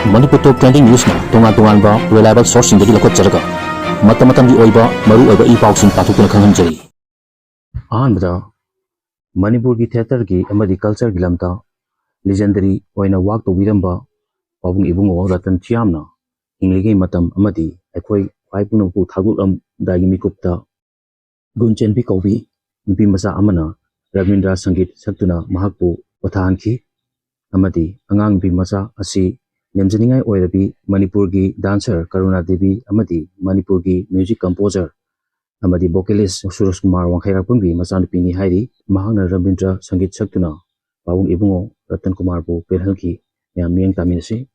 Manipur Top Trending News na tungan-tungan ba reliable source sing dagi lakot jaraga matam-matam di oiba maru oiba i-pausing patukuna khanghanjari. Ahanbada Manipur ki theater ki amadi culture ki lamta legendary oina wak tawiramba pabung ibungo Ratan Chiamna inglige matam amadi akhoi paipuna pu thagul dagi mikupta gunchen bi kobi nupi masa amana Ravindra Sangeet saktuna mahakpu pathanki amadi angang bi masa asi lemjaningai oirabi Manipur ki dancer Karuna Devi amadi Manipur ki music composer amadi vocalist Suraj Kumar Wangkhairakpungbi machanupini hairi mahakna Ravindra Sangeet saktuna pabung ibungo Ratan Kumar bu perhalki yam miyang taminasi.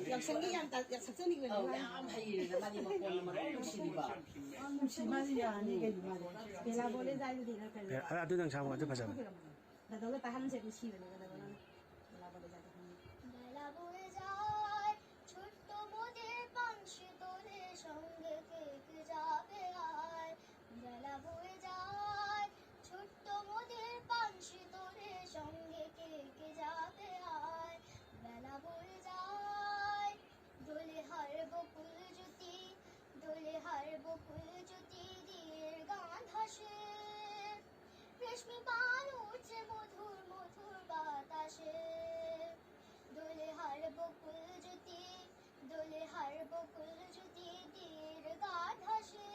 역생이 약삭선이거든요. 아무리 많이 먹고 먹고 시리바. 심하지 않게 말이야. 내가 보내 자유 되는 거. 아, 아두당 잡아 아주 가자. 나도 다 하는 셈이 시는 거다 그러나. 내가 보내 자유. 내가 보내 자유 ছোট্ট মোদের পাংশি তোরে সঙ্গে কে যাবে আয় বেলা বয়ে যায় ছোট্ট মোদের পাংশি তোরে সঙ্গে কে যাবে আয় বেলা বয়ে যায় দোলে হার বকুল জ্যোতি দিয়ে গান ভাসে রেশমি পান উঠছে মধুর মধুর বাতাসে দোলে হার বকুল জ্যোতি দিয়ে গান ভাসে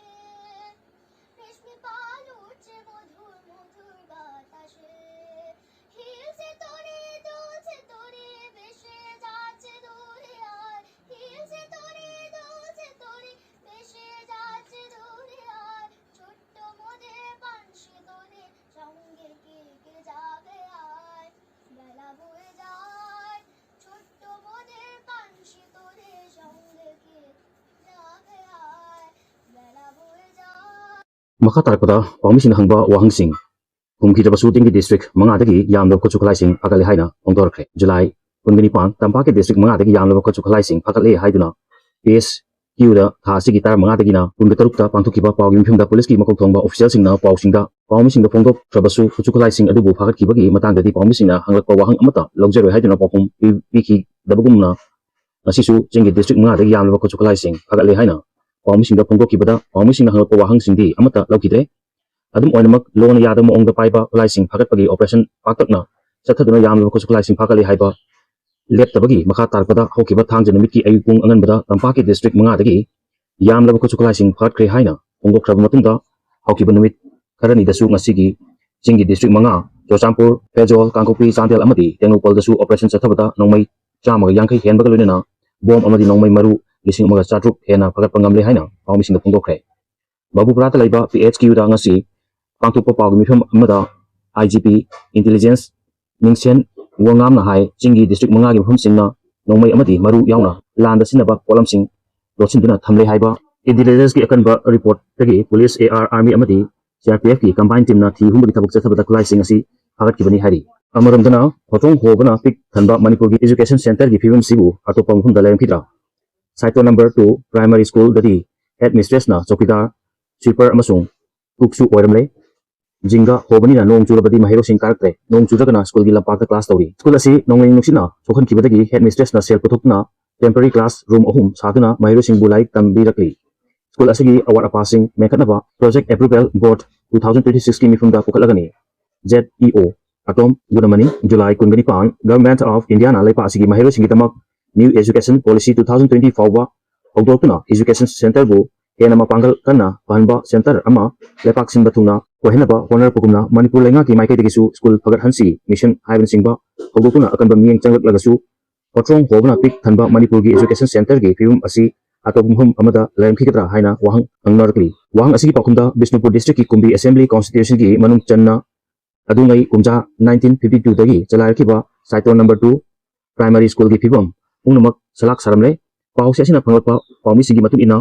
রেশমি পান উঠছে মধুর মধুর বাতাসে হিলছে তোরে দুলছে তোরে ভেসে যাচ্ছে দূরে আর হিলছে তোরে দুলছে তোরে ভেসে যাচ্ছে দূরে আর ছোট্ট মোদের পানসি তোরে সঙ্গে কে যাবে আয় বেলা বয়ে যায় ছোট্ট মোদের পানসি তোরে সঙ্গে কে যাবে আয় বেলা বয়ে যায়. Makha tarakpada pawmisina hangba wahangsing humkhidaba shooting ki district mangadagi yamlo khachukhlaising phakale haina ongdorkhe July 19 Tampa ki district mangadagi yamlo khachukhlaising phakale haiduna PSQ da thasi ki tar mangadagi na 13 ta pangthukiba pawgi mphimda police ki makok thongba official singna pawsingda pawmisingda phongdok thrabasu khachukhlaising adubu phakatkibagi matangdadi pawmisingna hanglakpa wahang amata lawjeroi haiduna pawhum piki dabagumna asisu jingi district mangadagi yamlo khachukhlaising phakale haina pawmisingda phongdokibada pawmisingna hanglakpa wahangsingdi amata lawkidre adum oinamak lona yadam ongda paiba khulaising phagatpagi operation paktakna chathaduna yamlo khulaising phakali haiba leptabagi makha tarpada hokiba thangja numit ki ayupung anganbada Tampaki district mangadagi yamlo khulaising phatkre haina ongdokraba matungda hokiba numit karani dasu ngasigi jingi district manga Jochampur Pejol Kangkopi Chandel amadi Tengupal dasu operation chathabada nongmai chamaga yangkai henbaga loinena bom amadi nongmai maru lising umaga chatruk hena phagatpa ngamle haina pawmisingda phongdokre Babuprata laiba PHQ da ngasi pangtukpa pawgi mifam amada IGP intelligence ningsen wangam na hai jingi district manga gi mifam singna nongmai amadi maru yauna landa sinaba polamsing losinduna thamle haiba intelligence ki akanba report tagi police AR army amadi CRPF ki combined team na thi humba gi thabuk chathabada khulaising asi phagat ki bani hari amaramdana hotong hobana pik thanba Manipur gi education center gi phibam sibu atopa mphum da layam khidra site number 2 primary school dadi headmistress na chokidar sweeper amasung cooksu oiramle जिंगा होबनीना नोंग चुरबदी महिरोसिंग कारक्रे नोंग चुरगना school की लंपाक class तौरी school असी नोंगलें नुसिना सोखन किबदगी हेडमिस्ट्रेसना cell पुथुकना temporary class room अहुम सादुना महिरोसिंग बुलाई तंबीरकली school असी award अपासिंग मेखनबा project approval board 2026 की मिफुमदा पुखलगनी ZEO अटोम गुणमनी जुलाई कुंगनी पान government of India ना लेपा असी महिरोसिंग दमक न्यू एजुकेशन पॉलिसी 2020 फाउबा हौदोक्तुना एजुकेशन सेंटर बु हेना मपांगल कन्ना पहनबा सेंटर अमा लेपाक सिंबा थुंगना कोहेनबा होनर पुगुमना मणिपुर लेंगा की माइकैदगिसु स्कूल फगत हंसी मिशन हाइबन सिंबा हौदोक्तुना अकनबा मियेंग चंगलगसु होट्रोंग होबना पिक थनबा मणिपुर की एजुकेशन सेंटर की फिल्म असी अतोबुम अमदा लैमखिगद्रा हाइना वाहंग अंगनरकली वाहंग असी की पाखुमदा बिष्णुपुर डिस्ट्रिक्ट की कुंबी असेंबली कॉन्स्टिट्यूशन की मनुंग चन्ना अदुंगई कुमजा 1952 दगी चलारखिबा साइटो नंबर 2 प्राइमरी स्कूल की फिल्म उनमक सलाक सरमले पाउसे असिना फंगलपा पाउमी सिंगी मतुन इना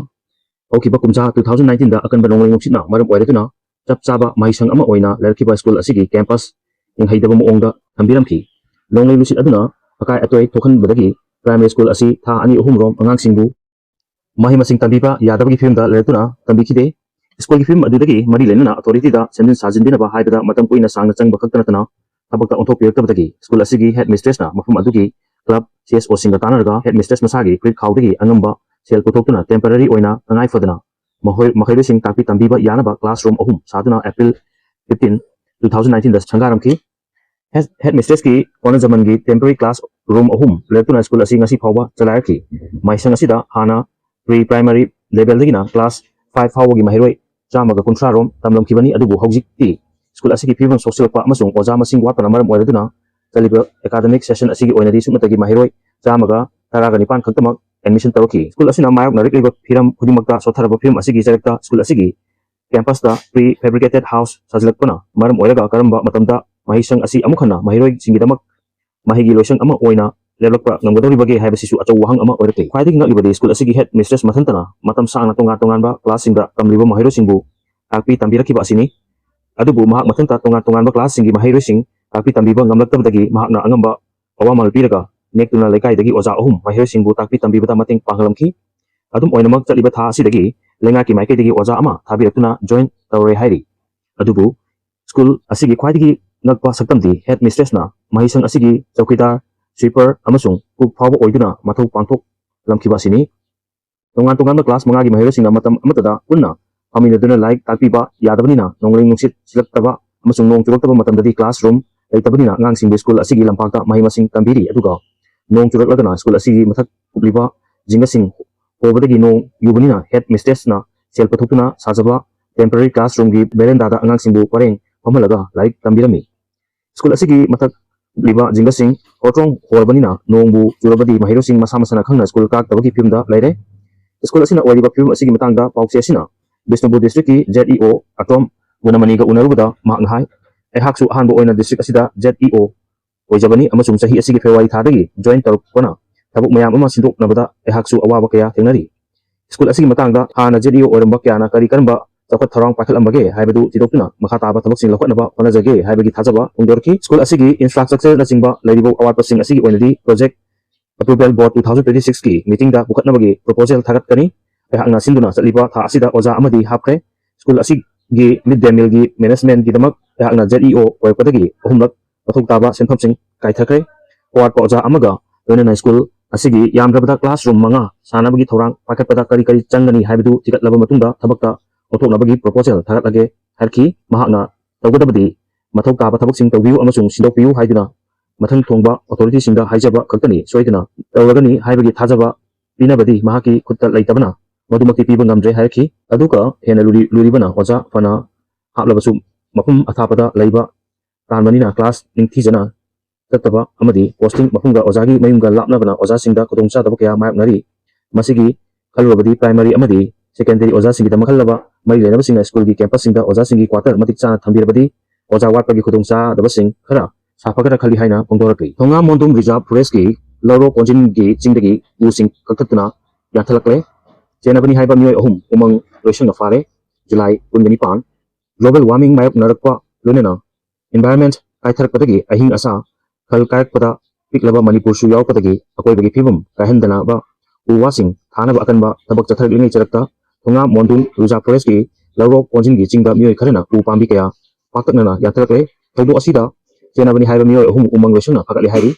औखिबा कुमजा 2019 दा अकनबा नोंगलें नुसिना मरम ओइरेतुना चप चाबा माहिसंग अमा ओइना लरखिबा स्कूल असिगी कैंपस इंहैदबा मोंगदा थंबिरमखि नोंगलें नुसित अदुना अकाय अतोय थोखनबदगी प्राइमरी स्कूल असी था अनि अहुम रोम अंगांगसिंगबु माहि मसिंग तंबिबा यादबगी फिल्मदा लरतुना तंबिखिदे स्कूल की फिल्म अदुदगी मरी लेनना अथॉरिटी दा सेंदिन साजिनबिनबा हाइबदा मतम कुइना सांगना चंगबा खक्तनतना थबकता ओंथोपिरतबदगी स्कूल असिगी हेडमिस्ट्रेसना मफम अदुगी क्लब CSO सिंगा तानरगा हेडमिस्ट्रेस मसागी क्रिक खाउदगी अंगंबा सेल पुथोक्तुना टेम्पररी ओइना अंगाय फदना मखैरसिंग ताकपी तंबीबा यानबा क्लासरूम अहुम सादुना एप्रिल 15 2019 दा संगारमखि हेडमिस्ट्रेस की कोनजमन की टेम्पररी क्लास रूम अहुम लेतुना स्कूल असी ngasi फाउबा चलारखि माइसंग असिदा हाना प्री प्राइमरी लेवल दगिना क्लास 5 फाउबगी महिरोय चामगा कुंथ्रा रोम तमलमखिबनी अदुबु हौजिकति स्कूल असिगी फिल्म सोशलपा अमसुंग ओजा मसिंग वापना मरम ओइरदुना चलिबा एकाडेमिक सेशन असिगी ओइनदी सुमतगी महिरोय चामगा तरागा निपान खक्तमक एडमिशन तौरखि स्कूल असिना मायक नरिकलिबा फिरम खुदिमकता सोथरबा फिल्म असिगी जरक्ता स्कूल असिगी कैंपस दा प्री फैब्रिकेटेड हाउस साजलकपना मरम ओइरगा करंबा मतमदा महिसंग असी अमुखना महिरोय सिंगिदमक महिगी लोइसंग अमा ओइना लेलकपा नंगदौरिबगे हाइबसिसु अचौ वहंग अमा ओइरते ख्वाइदगी नगलिबदि स्कूल असिगी हेड मिस्ट्रेस मथंतना मतम सांगना तोंगान क्लास सिंगदा तमलिबा महिरोसिंगबु ताकपी तंबिरखिबा असिनी अदुबु महक मथंता तोंगान क्लास सिंगी महिरोसिंग ताकपी तंबिबा ngamlaktabdagi mahakna angamba awamal piraga nektuna lekai oja ahum महिरोसिंगबु ताकपी तंबिबदा मतेंग पांगलमखि अदुम ओइनमक चलिबा था असिदगी लेंगा की माइकैदगी ओजा अमा थाबिरतुना जॉइन तौरे हाइरि अदुबु स्कूल असिगी ख्वाइदगी नगपा सक्तमदि हेड मिस्ट्रेसना महिसंग असिगी चौकीदार स्वीपर अमसुंग कुक फावबा ओइदुना मथौ पांथोक लमखिबासिनी तोंगान क्लास मंगागी महिरोसिंगा मतम अमतदा पुन्ना फमिनदुना लाइक ताकपीबा यादबनिना नोंगलें नुसित सिलक्तबा अमसुंग नोंग चुरक्तबा मतमददी क्लासरूम लेतबनिना अंगांगसिंग स्कूल असिगी लंपाकता महिमसिंग तंबिरी अदुगा नोंग चुरक्लगना स्कूल असिगी मथक पुबलिबा जिंगसिंग होबदगी नोंग युबनिना हेड मिस्ट्रेसना सेल पथुक्तुना साजबा टेम्पररी क्लासरूम की बेरेंदादा अंगांगसिंगबु परेंग फमलगा लाइक तंबिरमी स्कूल असिगी मथक लिबा जिंगसिंग होट्रोंग होरबनिना नोंगबु चुरबदी महिरोसिंग मसा मसना खंगना स्कूल काक्तबगी फिल्मदा लेरे स्कूल असिना ओइरिबा फिल्म असिगी मतंगदा पाउसे असिना बिष्णुपुर डिस्ट्रिक्ट की ZEO अटोम गुणमणिगा उनरुबदा मांग हाय एहाकसु अहानबो ओइना डिस्ट्रिक्ट असिदा ZEO ओइजबनी अमसुंग सही असिगी फेब्रुवारी थादगी जॉइन तरुपना थबुक मयाम अमा सिंदोकनबदा एहाकसु अवाबा कया थेंगनरी स्कूल असिगी मतंगदा हाना ZEO ओइरंबा कयाना करी करंबा चौखत थौरांग पाखलमबगे हाइबदु तिदोक्तुना मखा ताबा थबकसिंग लखनबा होनजगे हाइबगी थाजबा पुंदोरकी स्कूल असिगी इंफ्रास्ट्रक्चर नचिंबा लैरिबो अवार्डपसिंग असिगी ओइनदी प्रोजेक्ट एप्रूवल बोर्ड 2026 की मीटिंग दा पुखतनबगी प्रपोजल थागतकनी एहांगना सिंदुना चलिबा था असिदा ओजा अमदी हापखे स्कूल असिगी मिड डे मील की मैनेजमेंट की दमक एहांगना ZEO ओइपदगी अहुमलक पथुक ताबा सेंफमसिंग काइथखरे अवार्ड ओजा अमगा लोनना स्कूल असिगी यामद्रबदा क्लासरूम मंगा सानबगी थौरांग पाखतपदा करी करी चंगनी हाइबदु तिगतलबा मतुंदा थबकता ओथोकनबगी प्रपोजल थागतलगे हरखी महाकना तौगदबदी मथौ ताबा थबकसिंग तौबियु अमसुंग सिंदोकपियु हाइदुना मथंग थोंबा अथॉरिटी सिंगा हाइजबा खक्तनी सोइदना तौरगनी हाइबगी थाजबा पिनबदी महाकी खुत्ता लैतबना मधुमक्ति पीबा ngamdre हायखि अदुका हेना लुरिबना ओजा फना हाबलबसु मफुम अथापदा लैबा तानबनिना क्लास निंगथीजना ततबा अमदी पोस्टिंग मफुंगा ओजागी मयुंगा लापनबना ओजासिंगदा खुदोंचादबा कया मायकनरी मसिगी खलुरबदी प्राइमरी अमदी सेकेंडरी ओजासिंगदा मखलबा मरि लेनबसिंगा स्कूल की कैंपस सिंगदा ओजासिंगी क्वार्टर मतिक चाना थंबिरबदी ओजा वाटपगी खुदोंचादबसिंग खरा साफगरा खली हाइना पोंदोरकि थोंगा मोंदुम रिजर्व फॉरेस्ट की लौरो कोंजिन की चिंगदगी उसिंग कक्ततुना याथलकले चेनबनी हाइबा मियोय अहुम उमंग लोइसंग फारे जुलाई 19 ग्लोबल वार्मिंग मायक नरकपा लोनेना एनवायरनमेंट काइथरकपदगी अहिंग असा खल कायकपदा पिकलबा मणिपुर सु यावपदगी अकोइबगी फिबम काहंदना बा उवासिंग थानबा अकनबा थबक चथरलिंगै चरकता थोंगा मोंदुम रिजर्व फॉरेस्ट की लौरो कोंजिन की चिंगदा मियोय खरना उ पांबी कया पाकतनना यात्रकले थौदो असिदा चेनाबनी हाइबा मियोय अहुम उमंग लोइसंना फागतले हाइरि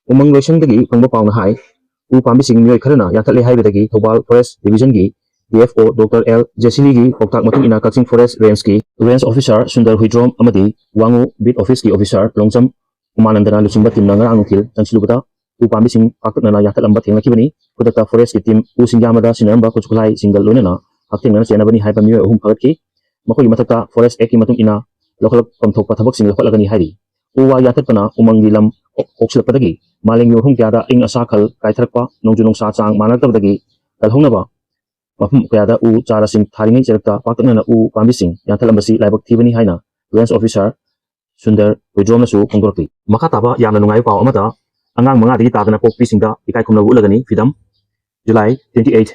उमंग लोइसंदगी फंगबा पावना हाइ उ पाम्बिसिंग मियोय खरना यातले हाइबदगी थौबाल फॉरेस्ट डिवीजन की DFO डॉक्टर L जेसिली की पौताक मतुंग इना कक्सिंग फॉरेस्ट रेंज की रेंज ऑफिसर सुंदर हुइद्रोम अमदी वांगु बीट ऑफिस की ऑफिसर लोंगचम उमानंदना लुचिंबा टीम नंगरांग नुखिल तंसिलुबता उ पाम्बिसिंग पाकतनना यातलंबा थेंगलाखिबनी खुदता फॉरेस्ट की टीम उ सिंगामदा सिनरंबा कुचखुलाई सिंगल लोइनना हक्थेंगना चेनाबनी हाइबा मियोय अहुम फगतकी मखोई मथक्ता फॉरेस्ट एक्ट की मतुंग इना लखलक पमथोकपा थबकसिंग लखलगनी हाइरि उवा यातपना उमंगी लम ओक्सलपदगी मालेंगी अहुम क्यादा इंग असाखल काइथरकपा नोंजु नोंसा चांग मानरतबदगी कलहोंगनबा मफम कयादा उ चारासिंग थारिङै चरकता पाकतनना उ पाम्बिसिंग याथलंबसी लाइबक थीबनी हाइना रेंज ऑफिसर सुंदर हुइद्रोमनसु फोंदोरकि मखा ताबा यामना नुंगाइ पाव अमदा अंगांग मंगादगी तादना पोकपिसिंगदा इकाइ खुमनबु उलगनी फिदम July 28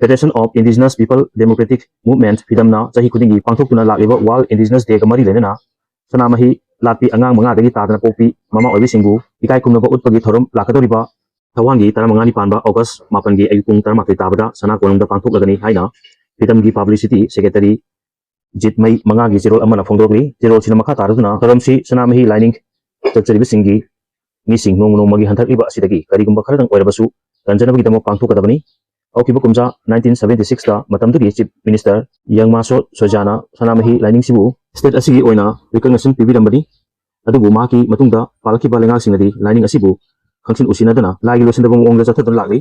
federation of indigenous people democratic movement फिदमना चाही खुदिंगी पांथोक्तुना लालिबा वर्ल्ड इंडिजिनस डे गा मरी लेना सनामही लापी अंगांग मंगादगी तादना पोकपी ममा ओइबिसिंगु इकाइ खुमनबा उत्पगी थोरम लाकदोरिबा थवांगी तरमंगानी पानबा अगस्त 8 की अयुपुंग तरमाथोई ताबदा सना कोलंगदा पांथोक्लगनी हाइना फिदमगी पब्लिसिटी सेक्रेटरी जितमई मंगागी जेरोल अमना फोंदोरकली जेरोल सिना मखा तारदुना थोरमसी सनामही लाइनिंग चचरिबिसिंगी मिसिंग नोंग नोंमगी हंथरलिबा असिदगी करिगुंबा खरदंग ओइरबसु रंजनबगीदमो पांथोकदबनी औकिबा कुमजा 1976 दा मतमदुगी चीफ मिनिस्टर यंगमासो सोजाना सनामही लाइनिंग सिबु स्टेट असिगी ओइना रिकग्निशन पिबिरंबनी अदुबु माकी मतुंगदा पालकिबा लेंगासिंगदी लाइनिंग असिबु खंगसिन उसिनादना लागी लोसंदबम ओंगदा चथदन लागली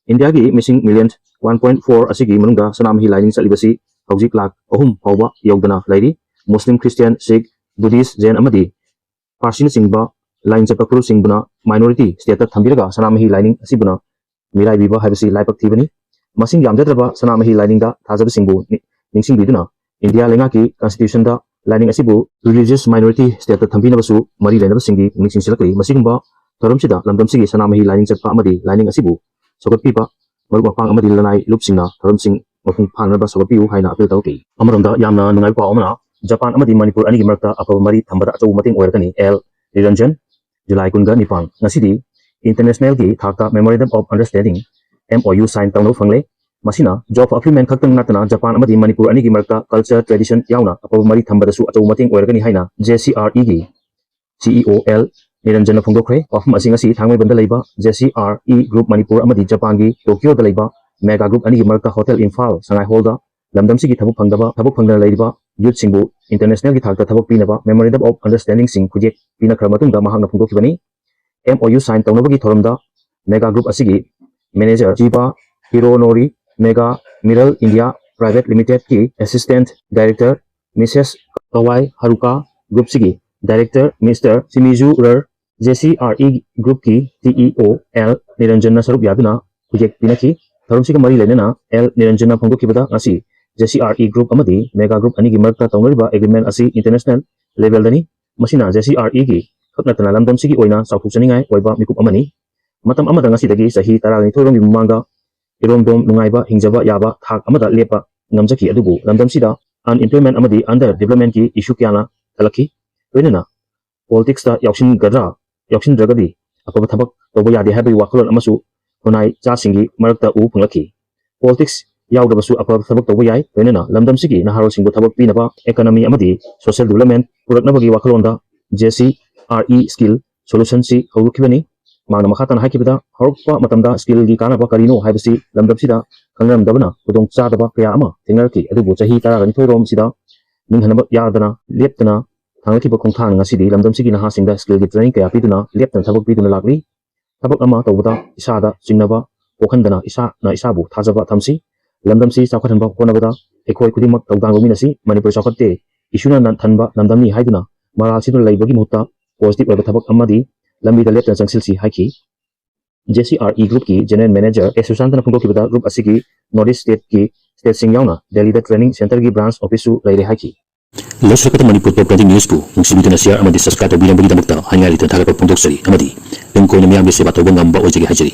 इंडिया की मिसिंग मिलियन 1.4 असिगी मनुंगदा सनामही लाइनिंग चलिबसी हौजिक लाख अहुम फावबा यौदना लैरी Muslim Christian Sikh Buddhist Jain अमदी पार्सिन सिंगबा लाइन चपकुरु सिंगबना माइनॉरिटी स्टेट थंबिरगा सनामही लाइनिंग असिबुना मिराई बिबा हाइबसी लाइपक थीबनी मसिंग यामजद्रबा सनामही लाइनिंग दा थाजब सिंगबु निंगसिंग बिदुना इंडिया लेंगा की कॉन्स्टिट्यूशन दा लाइनिंग असिबु रिलीजियस माइनॉरिटी स्टेट थंबिनबसु मरी लेनब सिंगी निंगसिंग सिलकली मसिंगबा थोरमसिदा लमदमसिगी सनामही लाइनिंग चपा अमदी लाइनिंग असिबु सगतपिबा मरुग मपांग अमदी लनाई लुपसिंगना थोरमसिंग मफुंग फानबा सगतपिउ हाइना अपील तौकी अमरंदा यामना नुंगाइ पाव अमना जापान अमदी मणिपुर अनिगी मरकता अफब मरी थंबदा अचौ मतेंग ओइरकनी L Niranjan July 9 ngasi international की थाकता memorandum of understanding MOU sign तौनो फंगले मसिना जॉब अफ्रीमेंट खक्तंग नतना जापान अमदी मणिपुर अनिगी मरकता कल्चर ट्रेडिशन यावना अफब मरी थंबदसु अचौ मतेंग ओइरकनी हाइना JCRE की CEO L निरंजन फोंदोखरे वफम असिंग असि थांगमै बंदा लैबा JCRE ग्रुप मणिपुर अमदी जापान की टोक्यो दा लैबा मेगा ग्रुप अनिगी मरकता होटल इम्फाल संगाई हॉल दा लमदमसिगी थबुक फंगदना लैबा यूथ सिंगु इंटरनेशनल की थाकता थबुक पीनबा मेमोरेंडम ऑफ अंडरस्टैंडिंग सिंग खुजेक पीना खरमतुंगदा महांगना फोंदोखिबनी MOU साइन तौनबगी थोरमदा मेगा ग्रुप असिगी मैनेजर जीबा हिरोनोरी मेगा मिरल इंडिया प्राइवेट लिमिटेड की assistant director Mrs Kawai Haruka group सिगी डायरेक्टर मिस्टर सिमिजू रर JCRE ग्रुप की CEO L निरंजन सरुप यादुना खुजेक पिनखी थोरमसिग मरी लेना L निरंजन फोंदोखिबदा ngasi JCRE group अमदी mega group अनिगी मरकता तौनरिबा एग्रीमेंट असि इंटरनेशनल लेवल दनी मसिना JCRE की खतनतना लमदमसिगी ओइना चाउथुचनिंगाय ओइबा मिकुप अमनी मतम अमदा ngasi सही 12 रोमि मुमांगा इरोमदोम नुंगाइबा हिंजबा याबा थाक अमदा लेपा ngamjaki adubu lamdamsida unemployment amadi under development की इशू क्याना तलखी लोइनना पॉलिटिक्स दा याउसिन द्रगदी अफब थबक तोबो यादे हाबई वाखलोन अमसु होनाय चासिंगी मरकता उ फंगलखी पॉलिटिक्स याउदबसु अफब थबक तोबो याय लोइनना lamdamsigi naharolsingbu थबक पिनबा इकोनॉमी अमदी सोशल डेवलपमेंट पुरकनबगी वाखलोनदा JCRE स्किल सोल्यूशन सी हौलुखिबनी मांगना मखातन हाइकिबदा हरपा मतमदा स्किल की कानबा करिनो हाइबसी लमदमसिदा खंगरमदबना खुदोंग चादबा कया अमा थेंगरकी अदुबु चही 12 रोमसिदा निंहनब यादना लेपतना थांगखिबा खोंथांग ngasi लमदमसिगी नहासिंगदा स्किल की ट्रेनिंग कया पिदुना लेपतना थबक पिदुना लागली थबक अमा तौबदा इसादा चिंगनबा पोखंदना इसाना इसाबु थाजबा थमसी लमदमसि चाखथनबा कोनबदा एखोय खुदिमक तौदांगमिनसी मणिपुर चाखते इशुना थनबा लमदमनी हाइदुना मरालसिदु लैबगी मुहूर्ता पॉजिटिव ओइबा थबक अमदी लंबीदा लेपना चंगसिलसी हाइकी JCRE ग्रुप की जनरल मैनेजर एसुशांतना फोंदोखिबदा ग्रुप असिगी नॉर्थ ईस्ट स्टेट की स्टेट सिंगयावना दिल्ली दा ट्रेनिंग सेंटर की ब्रांच ऑफिसु लैरे हाइकी लेसरकत मणिपुर टॉप ट्रेंडिंग न्यूज़ बु नुंसिबिदुना शेयर अमदी सब्सक्राइब तौबिरंबगीदमक्ता हाइंगारी थनथागप फोंदोक्सरी अमदी लिंक कोइन मियामगे सेवा तौबा ngamba ओइजगे हाइजरी।